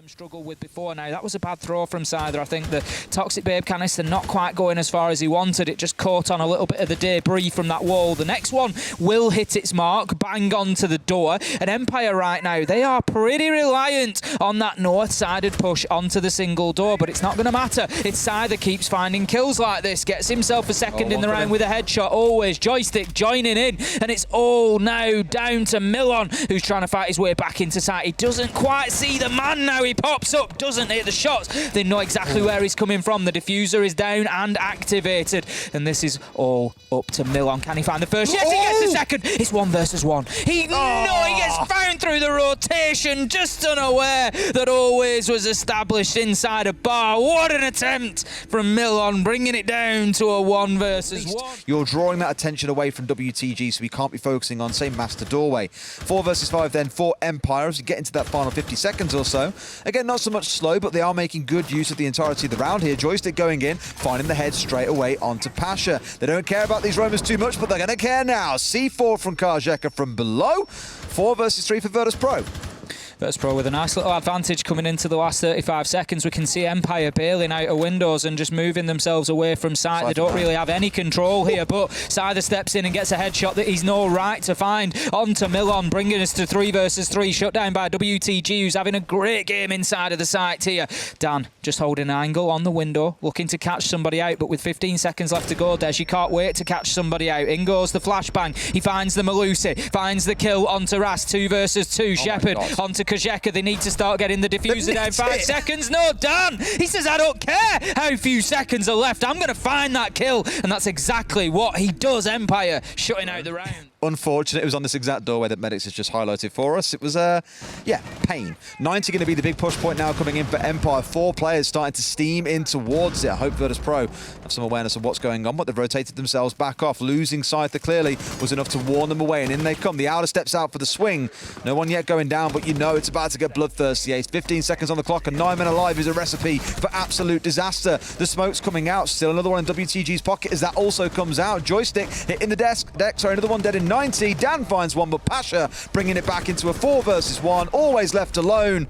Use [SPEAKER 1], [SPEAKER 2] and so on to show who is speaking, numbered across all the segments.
[SPEAKER 1] them struggle with before now. That was a bad throw from Sider. I think the Toxic Babe canister not quite going as far as he wanted. It just caught on a little bit of the debris from that wall. The next one will hit its mark, bang onto the door. And Empire right now, they are pretty reliant on that north-sided push onto the single door, but it's not going to matter. It's Sider keeps finding kills like this, gets himself a second in the round with a headshot. Always Joystick joining in, and it's all now down to Milon, who's trying to fight his way back into sight. He doesn't quite see the man now. He pops up, doesn't hit the shots. They know exactly where he's coming from. The diffuser is down and activated, and this is all up to Milon. Can he find the first? Yes, he gets the second. It's 1 versus 1. He gets found through the rotation, just unaware that Always was established inside a bar. What an attempt from Milon, bringing it down to a 1 versus 1.
[SPEAKER 2] You're drawing that attention away from WTG, so we can't be focusing on, say, Master Doorway. 4 versus 5 then for Empire as we get into that final 50 seconds or so. Again, not so much slow, but they are making good use of the entirety of the round here. Joystick going in, finding the head straight away onto Pasha. They don't care about these Romans too much, but they're going to care now. C4 from Karjeka from below. 4 versus 3 for Virtus Pro.
[SPEAKER 1] Virtus Pro with a nice little advantage coming into the last 35 seconds. We can see Empire bailing out of windows and just moving themselves away from sight. They don't really have any control here, but Sider steps in and gets a headshot that he's no right to find onto Milon, bringing us to 3 versus 3. Shut down by WTG, who's having a great game inside of the site here. Dan just holding an angle on the window, looking to catch somebody out, but with 15 seconds left to go, Des, you can't wait to catch somebody out. In goes the flashbang. He finds the Malusi, finds the kill onto Ras. 2 versus 2. Shepard onto Kajeka. They need to start getting the diffuser down. 5 seconds. No, Dan! He says, I don't care how few seconds are left. I'm going to find that kill. And that's exactly what he does, Empire, shutting out the round.
[SPEAKER 2] Unfortunate. It was on this exact doorway that Medics has just highlighted for us. It was, yeah, pain. 90 going to be the big push point now coming in for Empire. 4 players starting to steam in towards it. I hope Virtus Pro have some awareness of what's going on, but they've rotated themselves back off. Losing Scyther clearly was enough to warn them away, and in they come. The Outer steps out for the swing. No one yet going down, but you know it's about to get bloodthirsty. Ace. 15 seconds on the clock, and 9 men alive is a recipe for absolute disaster. The smoke's coming out. Still another one in WTG's pocket as that also comes out. Joystick hitting the deck. Sorry, another one dead in 90. Dan finds one, but Pasha bringing it back into a 4 versus 1. Always left alone.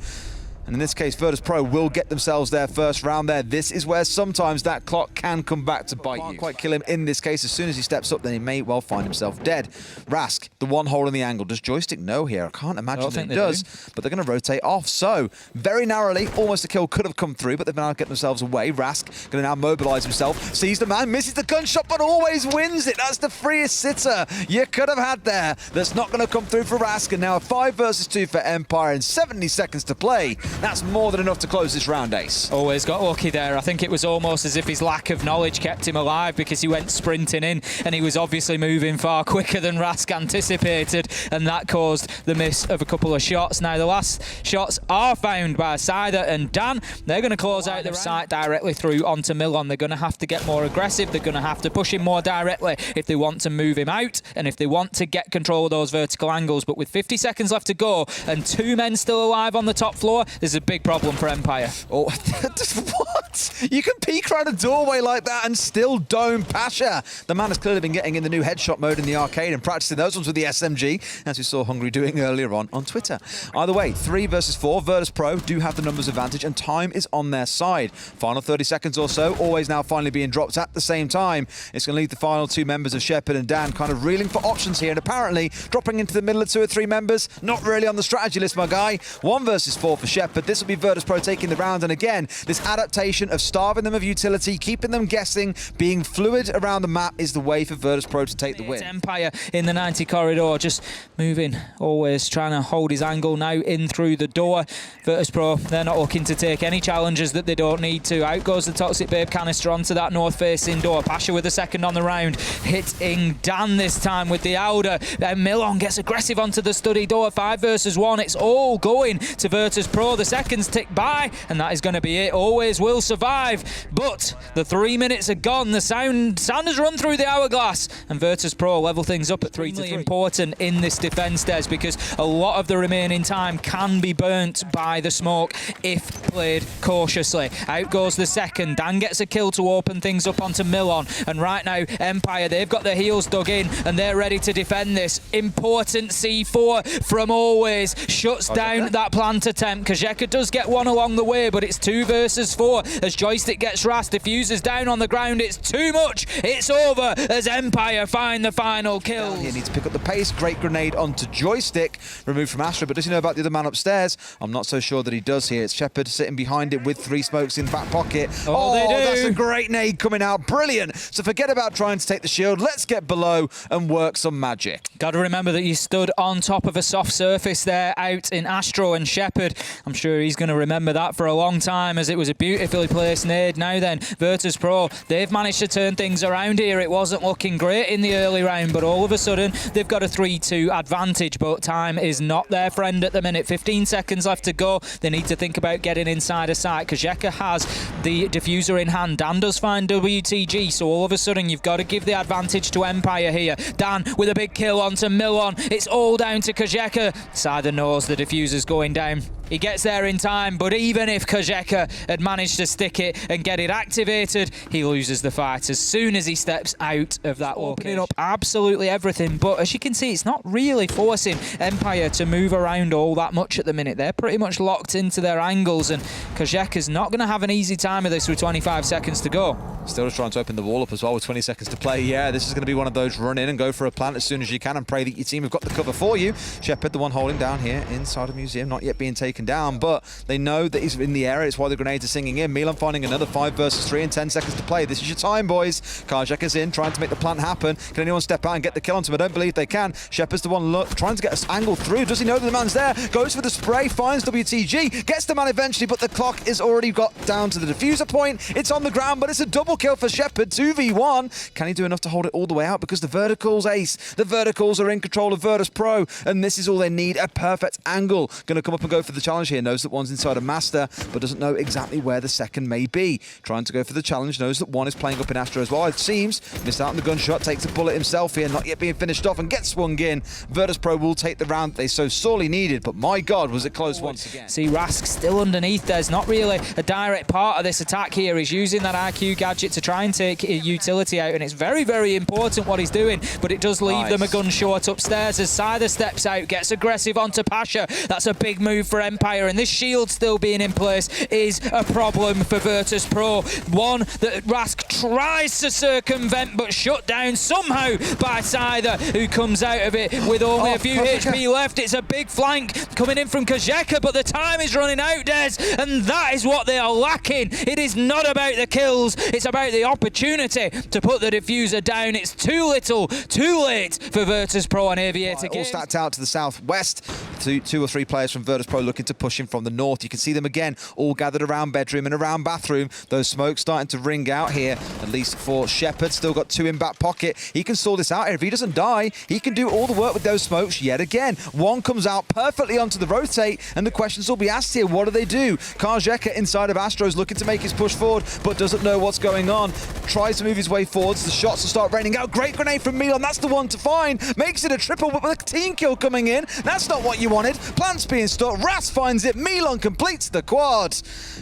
[SPEAKER 2] And in this case, Virtus Pro will get themselves their first round there. This is where sometimes that clock can come back to bite you. Can't quite kill him in this case. As soon as he steps up, then he may well find himself dead. Rask, the one hole in the angle. Does Joystick know here? I can't imagine that he does, but they're going to rotate off. So, very narrowly, almost a kill could have come through, but they've now get themselves away. Rask going to now mobilize himself, sees the man, misses the gunshot, but always wins it. That's the freest sitter you could have had there. That's not going to come through for Rask, and now a 5 versus 2 for Empire and 70 seconds to play. That's more than enough to close this round, Ace.
[SPEAKER 1] Always got lucky there. I think it was almost as if his lack of knowledge kept him alive, because he went sprinting in and he was obviously moving far quicker than Rask anticipated, and that caused the miss of a couple of shots. Now the last shots are found by Sider and Dan. They're going to close out the site directly through onto Milon. They're going to have to get more aggressive. They're going to have to push him more directly if they want to move him out and if they want to get control of those vertical angles. But with 50 seconds left to go and 2 men still alive on the top floor, there's a big problem for Empire.
[SPEAKER 2] Oh, what? You can peek around a doorway like that and still dome Pasha. The man has clearly been getting in the new headshot mode in the arcade and practicing those ones with the SMG, as we saw Hungry doing earlier on Twitter. Either way, 3 versus 4. Virtus Pro do have the numbers advantage and time is on their side. Final 30 seconds or so. Always now finally being dropped at the same time. It's going to leave the final 2 members of Shepard and Dan kind of reeling for options here, and apparently dropping into the middle of 2 or 3 members. Not really on the strategy list, my guy. 1 versus 4 for Shepard. This will be Virtus Pro taking the round, and again, this adaptation of starving them of utility, keeping them guessing, being fluid around the map is the way for Virtus Pro to take the win.
[SPEAKER 1] Empire in the 90 corridor, just moving, always trying to hold his angle now in through the door. Virtus Pro, they're not looking to take any challenges that they don't need to. Out goes the Toxic Babe canister onto that north-facing door. Pasha with a second on the round, hitting Dan this time with the Outer. Then Milon gets aggressive onto the study door. 5 versus 1. It's all going to Virtus Pro. The seconds tick by, and that is going to be it. Always will survive, but the 3 minutes are gone. The sound has run through the hourglass, and Virtus Pro level things up at 3-3. Important in this defense, Des, because a lot of the remaining time can be burnt by the smoke if played cautiously. Out goes the second. Dan gets a kill to open things up onto Milon, and right now Empire, they've got their heels dug in and they're ready to defend this. Important C4 from Always shuts down that plant attempt. Kajeka Kazeka does get one along the way, but it's 2 versus 4 as Joystick gets Ras. Diffuser's down on the ground. It's too much. It's over as Empire find the final kill.
[SPEAKER 2] He needs to pick up the pace. Great grenade onto Joystick, removed from Astra, but does he know about the other man upstairs? I'm not so sure that he does here. It's Shepard sitting behind it with 3 smokes in back pocket.
[SPEAKER 1] Oh, they do.
[SPEAKER 2] That's a great nade coming out. Brilliant. So forget about trying to take the shield. Let's get below and work some magic.
[SPEAKER 1] Got to remember that you stood on top of a soft surface there out in Astro, and Shepard, I'm sure he's going to remember that for a long time, as it was a beautifully placed nade. Now then, Virtus Pro, they've managed to turn things around here. It wasn't looking great in the early round, but all of a sudden they've got a 3-2 advantage, but time is not their friend at the minute. 15 seconds left to go. They need to think about getting inside a site. Kazeka has the diffuser in hand. Dan does find WTG, so all of a sudden you've got to give the advantage to Empire here. Dan with a big kill onto Milon. It's all down to Kazeka. Scyther knows the diffuser's going down. He gets there in time, but even if Kazeka had managed to stick it and get it activated, he loses the fight as soon as he steps out of that location. Opening up absolutely everything, but as you can see, it's not really forcing Empire to move around all that much at the minute. They're pretty much locked into their angles, and Kazeka's not going to have an easy time of this with 25 seconds to go.
[SPEAKER 2] Still just trying to open the wall up as well with 20 seconds to play. Yeah, this is going to be one of those run in and go for a plant as soon as you can and pray that your team have got the cover for you. Shepard, the one holding down here inside of Museum, not yet being taken down, but they know that he's in the area. It's why the grenades are singing in. Milan finding another 5 versus 3 and 10 seconds to play. This is your time, boys. Kazeka's in, trying to make the plant happen. Can anyone step out and get the kill onto him? I don't believe they can. Shepard's the one trying to get us angle through. Does he know that the man's there? Goes for the spray, finds WTG, gets the man eventually, but the clock is already got down to the diffuser point. It's on the ground, but it's a double kill for Shepard. 2v1. Can he do enough to hold it all the way out? Because the verticals, ace. The verticals are in control of Virtus Pro, and this is all they need. A perfect angle. Going to come up and go for the challenge here. Knows that one's inside a master, but doesn't know exactly where the second may be. Trying to go for the challenge. Knows that one is playing up in Astra as well. It seems. Missed out on the gunshot. Takes a bullet himself here. Not yet being finished off and gets swung in. Virtus Pro will take the round they so sorely needed, but my God, was it close once again.
[SPEAKER 1] See, Rask still underneath. There's not really a direct part of this attack here. He's using that IQ gadget to try and take utility out, and it's very, very important what he's doing, but it does leave them a gun short upstairs as Scyther steps out, gets aggressive onto Pasha. That's a big move for Empire, and this shield still being in place is a problem for Virtus Pro. One that Rask tries to circumvent, but shut down somehow by Scyther, who comes out of it with only a few HP left. It's a big flank coming in from Kazeka, but the time is running out, Des, and that is what they are lacking. It is not about the kills, it's about the opportunity to put the diffuser down. It's too little, too late for Virtus Pro and Aviator Games.
[SPEAKER 2] All stacked out to the southwest. Two or three players from Virtus Pro looking to push him from the north. You can see them again, all gathered around bedroom and around bathroom. Those smokes starting to ring out here, at least for Shepard. Still got 2 in back pocket. He can sort this out here. If he doesn't die, he can do all the work with those smokes yet again. One comes out perfectly onto the rotate, and the questions will be asked here. What do they do? Kazeka inside of Astros looking to make his push forward, but doesn't know what's going on. Tries to move his way forwards. The shots will start raining out. Great grenade from Milan. That's the one to find. Makes it a triple, but with a team kill coming in, that's not what you wanted. Plants being stuck. Ras finds it. Milan completes the quad.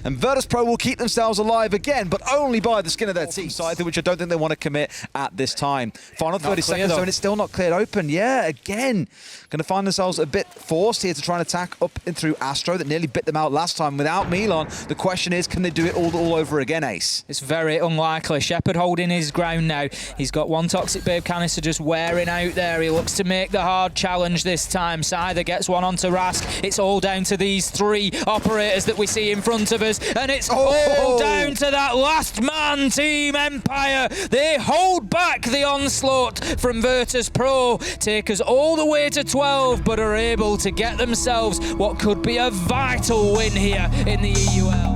[SPEAKER 2] And Virtus Pro will keep themselves alive again, but only by the skin of their teeth, which I don't think they want to commit at this time. Final 30 seconds, though, and it's still not cleared open. Yeah, again. Going to find themselves a bit forced here to try and attack up and through Astro that nearly bit them out last time without Milan. The question is, can they do it all over again, Ace?
[SPEAKER 1] It's very unlikely. Shepard holding his ground now. He's got one Toxic Babe canister just wearing out there. He looks to make the hard challenge this time. Scyther gets one onto Rask. It's all down to these 3 operators that we see in front of us, and it's all down to that last man, Team Empire. They hold back the onslaught from Virtus Pro, take us all the way to 12, but are able to get themselves what could be a vital win here in the EUL.